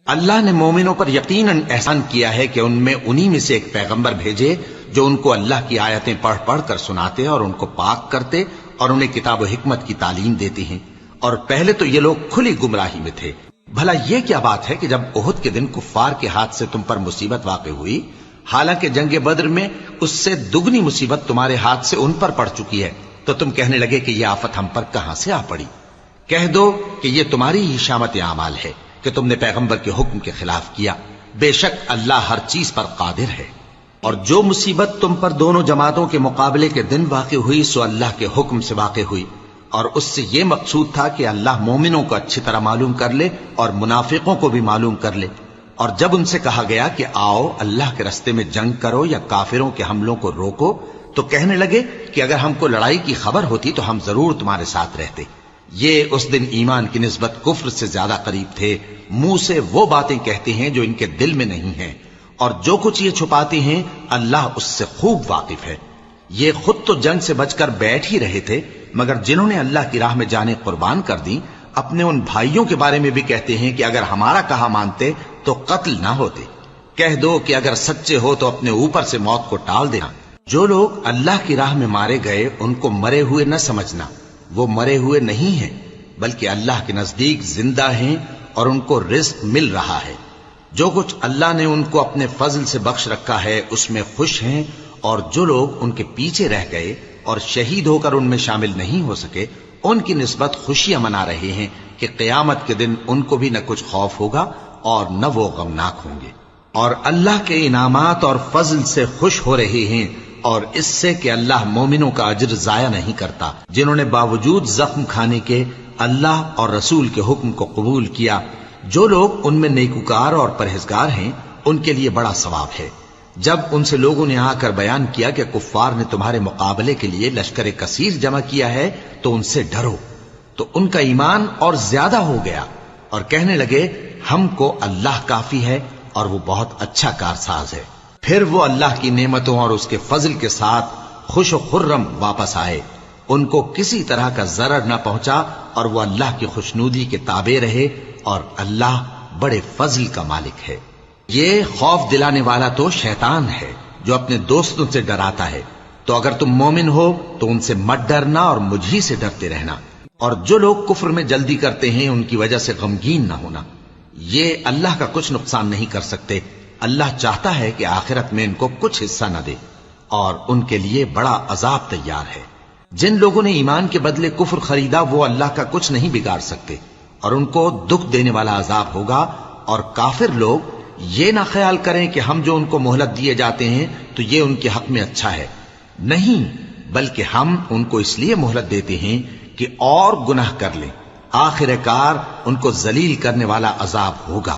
اللہ نے مومنوں پر یقیناً احسان کیا ہے کہ ان میں انہی میں سے ایک پیغمبر بھیجے جو ان کو اللہ کی آیتیں پڑھ پڑھ کر سناتے اور ان کو پاک کرتے اور انہیں کتاب و حکمت کی تعلیم دیتے ہیں، اور پہلے تو یہ لوگ کھلی گمراہی میں تھے۔ بھلا یہ کیا بات ہے کہ جب احد کے دن کفار کے ہاتھ سے تم پر مصیبت واقع ہوئی، حالانکہ جنگ بدر میں اس سے دگنی مصیبت تمہارے ہاتھ سے ان پر پڑ چکی ہے، تو تم کہنے لگے کہ یہ آفت ہم پر کہاں سے آ پڑی؟ کہہ دو کہ یہ تمہاری ہی شامت اعمال ہے کہ تم نے پیغمبر کے حکم کے خلاف کیا، بے شک اللہ ہر چیز پر قادر ہے۔ اور جو مصیبت تم پر دونوں جماعتوں کے مقابلے کے دن واقع ہوئی سو اللہ کے حکم سے واقع ہوئی، اور اس سے یہ مقصود تھا کہ اللہ مومنوں کو اچھی طرح معلوم کر لے اور منافقوں کو بھی معلوم کر لے۔ اور جب ان سے کہا گیا کہ آؤ اللہ کے رستے میں جنگ کرو یا کافروں کے حملوں کو روکو، تو کہنے لگے کہ اگر ہم کو لڑائی کی خبر ہوتی تو ہم ضرور تمہارے ساتھ رہتے۔ یہ اس دن ایمان کی نسبت کفر سے زیادہ قریب تھے، منہ سے وہ باتیں کہتے ہیں جو ان کے دل میں نہیں ہیں، اور جو کچھ یہ چھپاتے ہیں اللہ اس سے خوب واقف ہے۔ یہ خود تو جنگ سے بچ کر بیٹھ ہی رہے تھے، مگر جنہوں نے اللہ کی راہ میں جانیں قربان کر دیں، اپنے ان بھائیوں کے بارے میں بھی کہتے ہیں کہ اگر ہمارا کہا مانتے تو قتل نہ ہوتے۔ کہہ دو کہ اگر سچے ہو تو اپنے اوپر سے موت کو ٹال دینا۔ جو لوگ اللہ کی راہ میں مارے گئے ان کو مرے ہوئے نہ سمجھنا، وہ مرے ہوئے نہیں ہیں بلکہ اللہ کے نزدیک زندہ ہیں اور ان کو رزق مل رہا ہے۔ جو کچھ اللہ نے ان کو اپنے فضل سے بخش رکھا ہے اس میں خوش ہیں، اور جو لوگ ان کے پیچھے رہ گئے اور شہید ہو کر ان میں شامل نہیں ہو سکے ان کی نسبت خوشیاں منا رہے ہیں کہ قیامت کے دن ان کو بھی نہ کچھ خوف ہوگا اور نہ وہ غمناک ہوں گے، اور اللہ کے انعامات اور فضل سے خوش ہو رہے ہیں، اور اس سے کہ اللہ مومنوں کا اجر ضائع نہیں کرتا جنہوں نے باوجود زخم کھانے کے اللہ اور رسول کے حکم کو قبول کیا۔ جو لوگ ان میں نیکوکار اور پرہیزگار ہیں ان کے لیے بڑا ثواب ہے۔ جب ان سے لوگوں نے آ کر بیان کیا کہ کفار نے تمہارے مقابلے کے لیے لشکر کثیر جمع کیا ہے تو ان سے ڈرو، تو ان کا ایمان اور زیادہ ہو گیا اور کہنے لگے ہم کو اللہ کافی ہے اور وہ بہت اچھا کارساز ہے۔ پھر وہ اللہ کی نعمتوں اور اس کے فضل کے ساتھ خوش و خرم واپس آئے، ان کو کسی طرح کا ضرر نہ پہنچا اور وہ اللہ کی خوشنودی کے تابع رہے، اور اللہ بڑے فضل کا مالک ہے۔ یہ خوف دلانے والا تو شیطان ہے جو اپنے دوستوں سے ڈراتا ہے، تو اگر تم مومن ہو تو ان سے مت ڈرنا اور مجھ ہی سے ڈرتے رہنا، اور جو لوگ کفر میں جلدی کرتے ہیں ان کی وجہ سے غمگین نہ ہونا، یہ اللہ کا کچھ نقصان نہیں کر سکتے۔ اللہ چاہتا ہے کہ آخرت میں ان کو کچھ حصہ نہ دے، اور ان کے لیے بڑا عذاب تیار ہے۔ جن لوگوں نے ایمان کے بدلے کفر خریدا وہ اللہ کا کچھ نہیں بگاڑ سکتے، اور ان کو دکھ دینے والا عذاب ہوگا۔ اور کافر لوگ یہ نہ خیال کریں کہ ہم جو ان کو مہلت دیے جاتے ہیں تو یہ ان کے حق میں اچھا ہے، نہیں، بلکہ ہم ان کو اس لیے مہلت دیتے ہیں کہ اور گناہ کر لیں، آخر کار ان کو ذلیل کرنے والا عذاب ہوگا۔